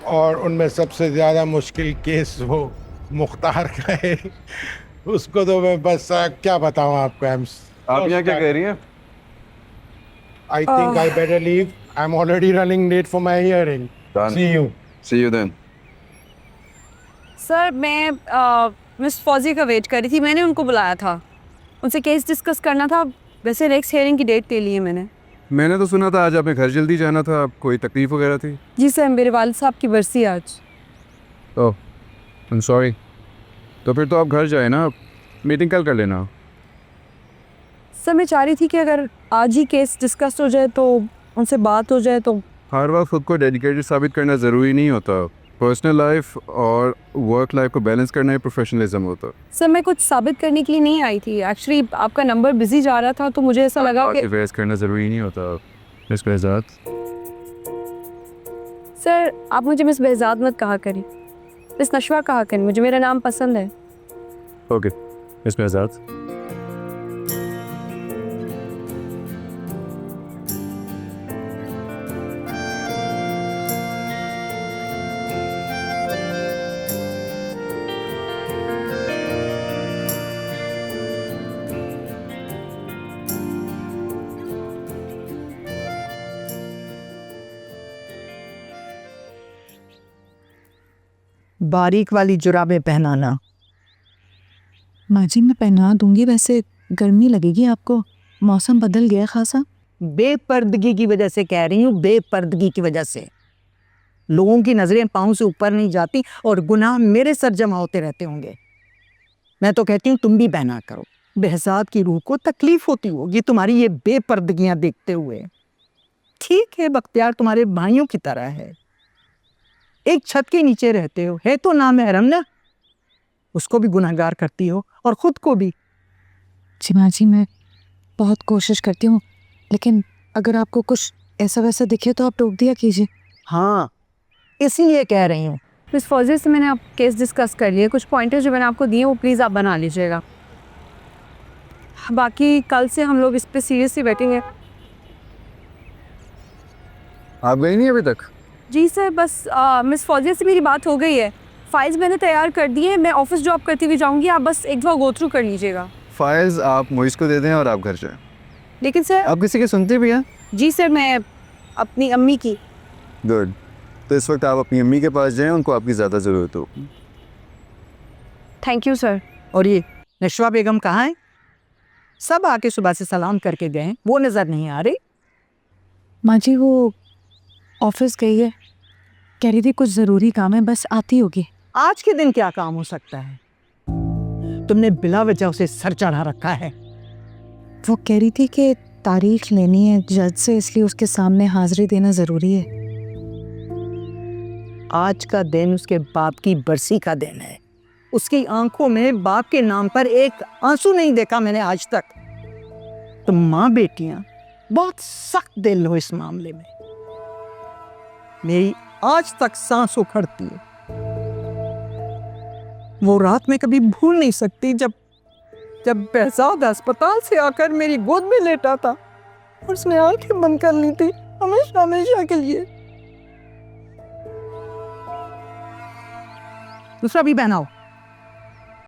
और उनमें सबसे ज़्यादा मुश्किल केस वो मुख्तार का है। उसको तो मैं बस क्या बताऊं आपको। आप यहाँ क्या कह रही हैं? I think I better leave. I am already running late for my hearing. Done. See you. See you then. Sir मैं मिस फौजी का वेट कर रही थी, मैंने उनको बुलाया था, उनसे केस डिस्कस करना था। वैसे नेक्स्ट हियरिंग की डेट ले ली है मैंने। मैंने तो सुना था आज आपने घर जल्दी जाना था, कोई तकलीफ वगैरह थी? जी सर, मेरे वालिद साहब की बरसी है आज। ओह, आई एम सॉरी। तो फिर तो आप घर जाए ना, मीटिंग कल कर लेना। सर मैं चाह रही थी कि अगर आज ही केस डिस्कस हो जाए तो उनसे बात हो जाए तो। हर वक्त खुद को डेडिकेटेड साबित करना ज़रूरी नहीं होता। पर्सनल लाइफ और वर्क लाइफ को बैलेंस करना ही प्रोफेशनलिज्म होता है। सर मैं कुछ साबित करने के लिए नहीं आई थी, एक्चुअली आपका नंबर बिजी जा रहा था तो मुझे ऐसा लगा कि बहस करना ज़रूरी नहीं होता। मिस बेहजाद, सर आप मुझे मिस बेहजाद मत कहा करें, मिस नशवा कहा करें, मुझे मेरा नाम पसंद है। Okay miss Behzad. बारीक वाली जुराबें पहनाना। माँ जी मैं पहना दूंगी, वैसे गर्मी लगेगी आपको, मौसम बदल गया खासा। बेपर्दगी की वजह से कह रही हूँ, बेपर्दगी की वजह से। लोगों की नजरें पाँव से ऊपर नहीं जाती और गुनाह मेरे सर जमा होते रहते होंगे। मैं तो कहती हूँ तुम भी पहना करो, बेहसाद की रूह को तकलीफ होती होगी तुम्हारी ये बेपर्दगियां देखते हुए। ठीक है, बख्तियार तुम्हारे भाइयों की तरह है, एक छत के नीचे रहते हो, है तो नामहरम ना, उसको भी गुनहगार करती हो और खुद को भी। जी माँ जी मैं बहुत कोशिश करती हूँ, लेकिन अगर आपको कुछ ऐसा वैसा दिखे तो आप टोक दिया कीजिए। हाँ, इसीलिए कह रही हूँ। मिस फौजी से मैंने आप केस डिस्कस कर लिए, कुछ पॉइंटर्स जो मैंने आपको दिए वो प्लीज़ आप बना लीजिएगा, बाकी कल से हम लोग इस पे सीरियसली बैठेंगे। आप गई नहीं अभी तक? जी सर, बस मिस फौजिया से मेरी बात हो गई है, फाइल्स मैंने तैयार कर दी है, मैं ऑफिस जॉब करती हुई जाऊंगी, आप बस एक दफ़ा गो थ्रू कर लीजिएगा। फाइल्स आप मोइस को दे दें और आप घर जाएं। लेकिन सर आप किसी की सुनते भी हैं? जी सर, मैं अपनी अम्मी की। गुड। तो इस वक्त आप अपनी अम्मी के पास जाएं, उनको आपकी ज़्यादा ज़रूरत हो। Thank you sir. और ये नशवा बेगम कहाँ है? सब आके सुबह से सलाम करके गए, वो नजर नहीं आ रही। माँ जी वो ऑफिस गई है, कह रही थी कुछ ज़रूरी काम है, बस आती होगी। आज के दिन क्या काम हो सकता है? तुमने बिला वजह उसे सर चढ़ा रखा है। वो कह रही थी कि तारीख लेनी है जज से, इसलिए उसके सामने हाजिरी देना ज़रूरी है। आज का दिन उसके बाप की बरसी का दिन है, उसकी आंखों में बाप के नाम पर एक आंसू नहीं देखा मैंने आज तक। तुम माँ बेटियां बहुत सख्त दिल हो इस मामले में, मेरी आज तक सांस उखड़ती है। वो रात में कभी भूल नहीं सकती जब बेहजाद अस्पताल से आकर मेरी गोद में लेटा था और उसने आंखें बंद कर ली थी हमेशा हमेशा के लिए। दूसरा भी पहनाओ।